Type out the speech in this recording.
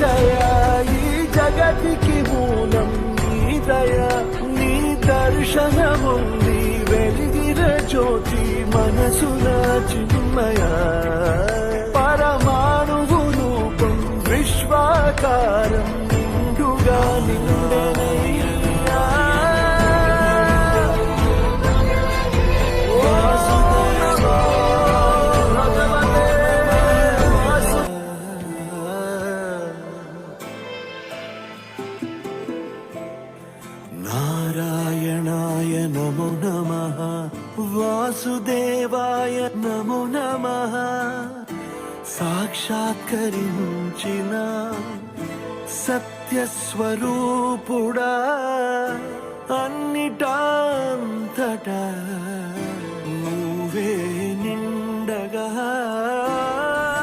జయ ఈ జగతికి మూలం నీ దయ నీ దర్శనముంది వెలిగిన జ్యోతి మనసున చిన్మయ పరమాణువు రూపం విశ్వాకారం నిండుగా నిండెనయ్యా నారాయణాయ నమో నమః వాసుదేవాయ నమో నమః సాక్షాత్కరించిన సత్యస్వరూపుడా అన్నిటాంతటా